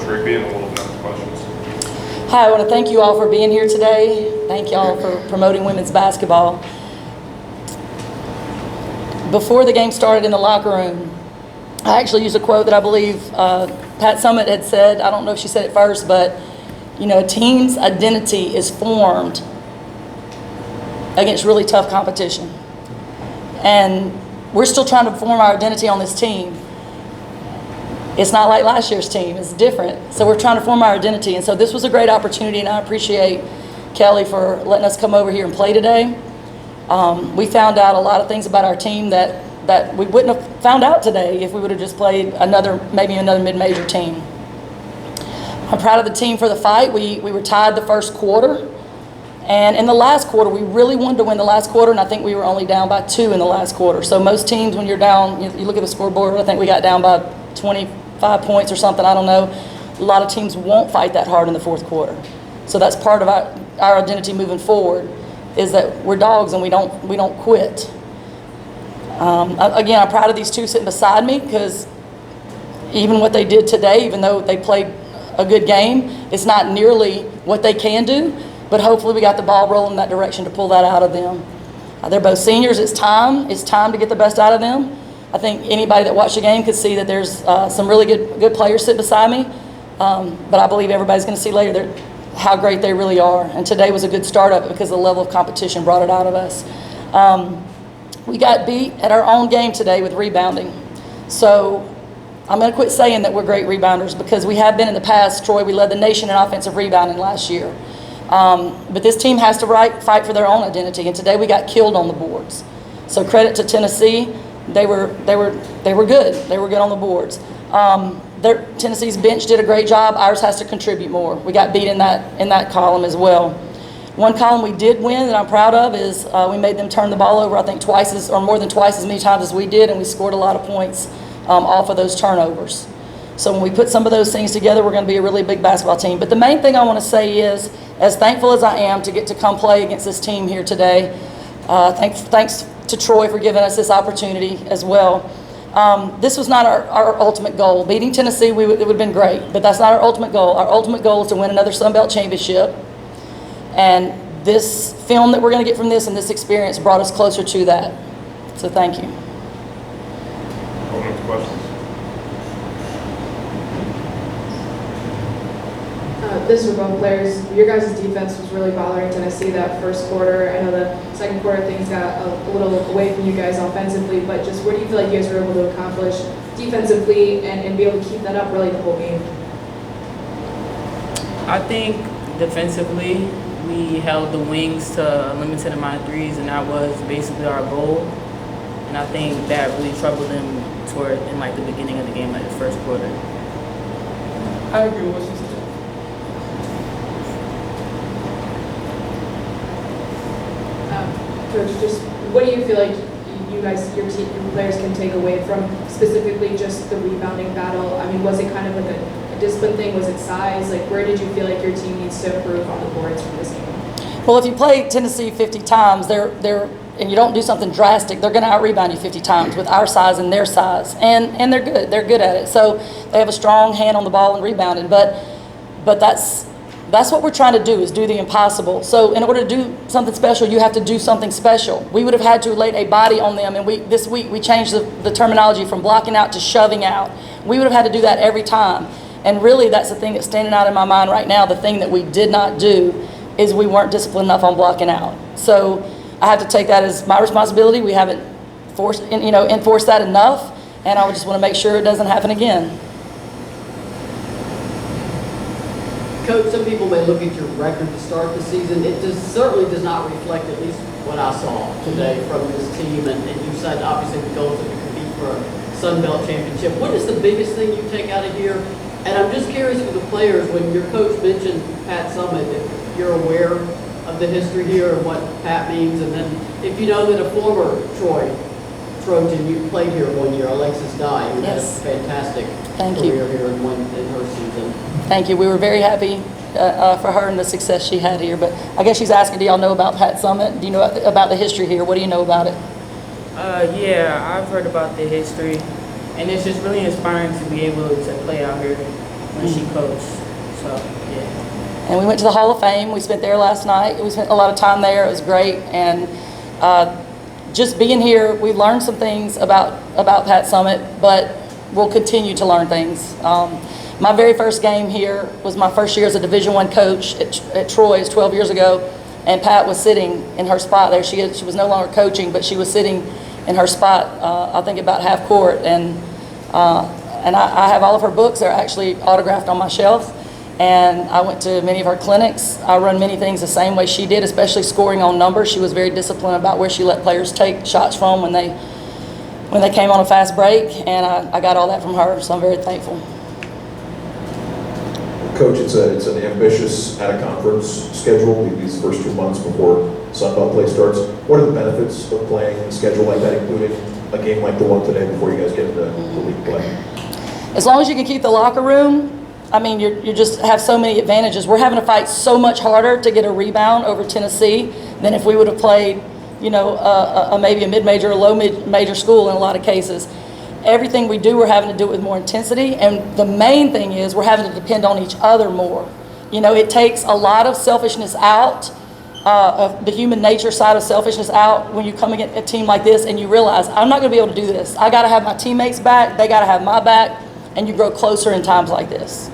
Rigby, and we'll open up to questions. Hi, I want to thank you all for being here today. Thank you all for promoting women's basketball. Before the game started in the locker room, I actually used a quote that I believe Pat Summitt had said. I don't know if she said it first, but you know, a team's identity is formed against really tough competition. And we're still trying to form our identity on this team. It's not like last year's team, it's different. So we're trying to form our identity. And so this was a great opportunity, and I appreciate Kelly for letting us come over here and play today. We found out a lot of things about our team that we wouldn't have found out today if we would have just played maybe another mid-major team. I'm proud of the team for the fight. We were tied the first quarter. And in the last quarter, we really wanted to win the last quarter, and I think we were only down by 2 in the last quarter. So most teams, when you're down, you look at the scoreboard, I think we got down by 25 points or something, I don't know. A lot of teams won't fight that hard in the fourth quarter. So that's part of our identity moving forward, is that we're dogs and we don't quit. Again, I'm proud of these two sitting beside me, because even what they did today, even though they played a good game, it's not nearly what they can do, but hopefully we got the ball rolling in that direction to pull that out of them. They're both seniors. It's time to get the best out of them. I think anybody that watched the game could see that there's some really good players sitting beside me, but I believe everybody's going to see later how great they really are. And today was a good start of it because the level of competition brought it out of us. We got beat at our own game today with rebounding. So I'm going to quit saying that we're great rebounders, because we have been in the past. Troy, we led the nation in offensive rebounding last year. But this team has to fight for their own identity, and today we got killed on the boards. So credit to Tennessee. They were good. They were good on the boards. Tennessee's bench did a great job. Ours has to contribute more. We got beat in that column as well. One column we did win that I'm proud of is we made them turn the ball over, I think more than twice as many times as we did, and we scored a lot of points off of those turnovers. So when we put some of those things together, we're going to be a really big basketball team. But the main thing I want to say is, as thankful as I am to get to come play against this team here today, thanks to Troy for giving us this opportunity as well. This was not our ultimate goal. Beating Tennessee, it would have been great, but that's not our ultimate goal. Our ultimate goal is to win another Sun Belt championship. And this film that we're going to get from this and this experience brought us closer to that. So thank you. Open up to questions. This is for both players. Your guys' defense was really bothering Tennessee that first quarter. I know the second quarter things got a little away from you guys offensively, but just what do you feel like you guys were able to accomplish defensively and be able to keep that up really the whole game? I think defensively we held the wings to a limited amount of threes, and that was basically our goal. And I think that really troubled them in like the beginning of the game, like the first quarter. I agree with what she said. Coach, just what do you feel like you guys, your players can take away from specifically just the rebounding battle? I mean, was it kind of like a discipline thing? Was it size? Like, where did you feel like your team needs to improve on the boards from this game? Well, if you play Tennessee 50 times, and you don't do something drastic, they're going to out-rebound you 50 times with our size and their size. And they're good. They're good at it. So they have a strong hand on the ball and rebounding. But that's what we're trying to do, is do the impossible. So in order to do something special, you have to do something special. We would have had to lay a body on them, and this week we changed the terminology from blocking out to shoving out. We would have had to do that every time. And really, that's the thing that's standing out in my mind right now. The thing that we did not do is we weren't disciplined enough on blocking out. So I have to take that as my responsibility. We haven't enforced that enough, and I just want to make sure it doesn't happen again. Coach, some people may look at your record to start the season. It certainly does not reflect, at least what I saw today from this team. And you said, obviously, the goal is to compete for a Sun Belt championship. What is the biggest thing you take out of here? And I'm just curious for the players, when your coach mentioned Pat Summitt, if you're aware of the history here and what Pat means, and then if you know that a former Trojan, you played here 1 year, Alexis Dye, who had a fantastic career here in her season. Thank you. We were very happy for her and the success she had here. But I guess she's asking, do y'all know about Pat Summitt? Do you know about the history here? What do you know about it? Yeah, I've heard about the history, and it's just really inspiring to be able to play out here. when she coached. So, yeah. And we went to the Hall of Fame. We spent there last night. We spent a lot of time there. It was great. And just being here, we learned some things about Pat Summitt, but we'll continue to learn things. My very first game here was my first year as a Division I coach at Troy's 12 years ago, and Pat was sitting in her spot there. She was no longer coaching, but she was sitting in her spot, I think about half court. And I have all of her books. They're actually autographed on my shelf. And I went to many of her clinics. I run many things the same way she did, especially scoring on numbers. She was very disciplined about where she let players take shots from when they came on a fast break, and I got all that from her, so I'm very thankful. Coach, it's an ambitious out-of-conference schedule these first 2 months before Sun Belt play starts. What are the benefits of playing a schedule like that, including a game like the one today before you guys get into the league play? As long as you can keep the locker room, I mean, you just have so many advantages. We're having to fight so much harder to get a rebound over Tennessee than if we would have played, maybe a mid-major or low-major school in a lot of cases. Everything we do, we're having to do it with more intensity, and the main thing is we're having to depend on each other more. It takes a lot of selfishness out, of the human nature side of selfishness out when you come against a team like this and you realize, I'm not going to be able to do this. I got to have my teammates back, they got to have my back, and you grow closer in times like this.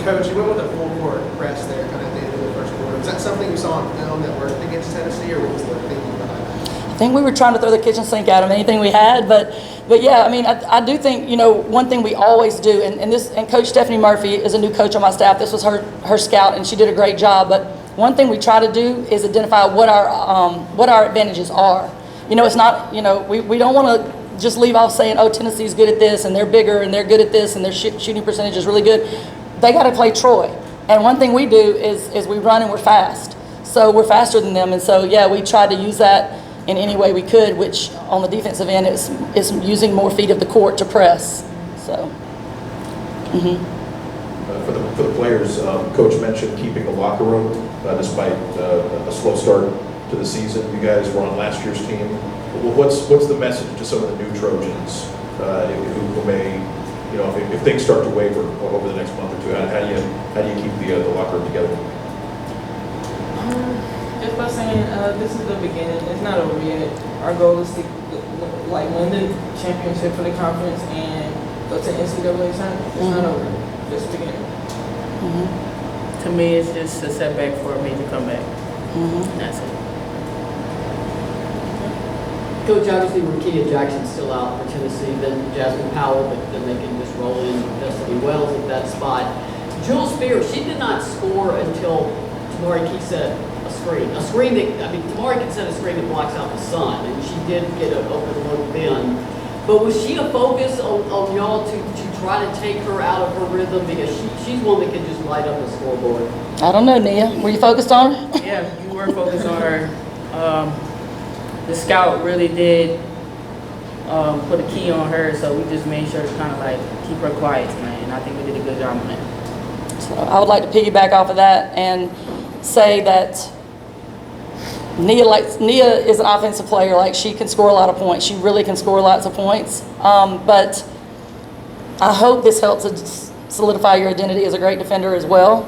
Coach, you went with a full court press there kind of at the end of the first quarter. Was that something you saw on film that worked against Tennessee, or what was the thinking behind that? I think we were trying to throw the kitchen sink at them, anything we had, but yeah, I mean, I do think, one thing we always do, and Coach Stephanie Murphy is a new coach on my staff. This was her scout, and she did a great job, but one thing we try to do is identify what our advantages are. It's not, we don't want to just leave off saying, oh, Tennessee's good at this, and they're bigger, and they're good at this, and their shooting percentage is really good. They got to play Troy. And one thing we do is we run and we're fast. So we're faster than them. And so, yeah, we tried to use that in any way we could, which on the defensive end is using more feet of the court to press. So, For the players, Coach mentioned keeping the locker room despite a slow start to the season. You guys were on last year's team. What's the message to some of the new Trojans who may, if things start to waver over the next month or two? How do you keep the locker room together? Just by saying this is the beginning. It's not over yet. Our goal is to win the championship for the conference and go to NCAA tournament. It's not over. Just the beginning. To me, it's just a setback for a major comeback. And that's it. Coach, obviously Rakia Jackson's still out for Tennessee, then Jasmine Powell, but then they can just roll in Destiny Wells at that spot. Jules Spears, she did not score until Tamari Keith set a screen. Tamari can set a screen that blocks out the sun, and she did get an open look then. But was she a focus on y'all to try to take her out of her rhythm? Because she's one that can just light up the scoreboard. I don't know, Nia. Were you focused on her? Yeah, you were focused on her. The scout really did put a key on her, so we just made sure to kind of keep her quiet tonight, and I think we did a good job on that. So I would like to piggyback off of that and say that Nia is an offensive player. She can score a lot of points. She really can score lots of points. But I hope this helps to solidify your identity as a great defender as well.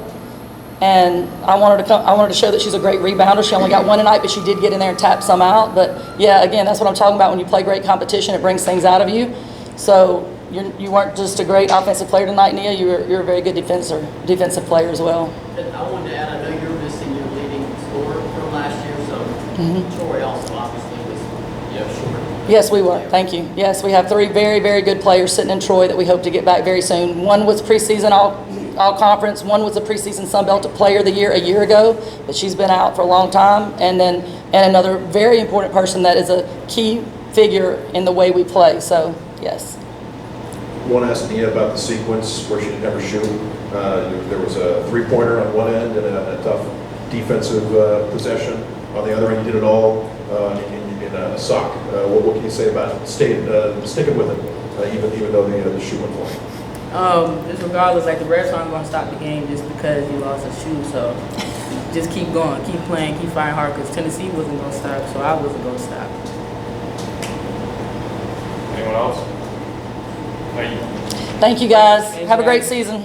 And I wanted to show that she's a great rebounder. She only got one tonight, but she did get in there and tap some out. But yeah, again, that's what I'm talking about. When you play great competition, it brings things out of you. So you weren't just a great offensive player tonight, Nia. You're a very good defensive player as well. And I wanted to add, I know you're missing your leading scorer from last year, so Troy also obviously was short. Yes, we were. Thank you. Yes, we have 3 very, very good players sitting in Troy that we hope to get back very soon. One was preseason all conference. One was a preseason Sun Belt Player of the Year a year ago, but she's been out for a long time. And another very important person that is a key figure in the way we play. So, yes. I want to ask Nia about the sequence where she didn't ever shoot. There was a three-pointer on one end and a tough defensive possession. On the other end, you did it all in a sock. What can you say about sticking with it, even though the shoe went flying? Just regardless, the refs aren't going to stop the game just because you lost a shoe. So just keep going, keep playing, keep fighting hard, because Tennessee wasn't going to stop, so I wasn't going to stop. Anyone else? Thank you, guys. Thanks, Have a great guys. season.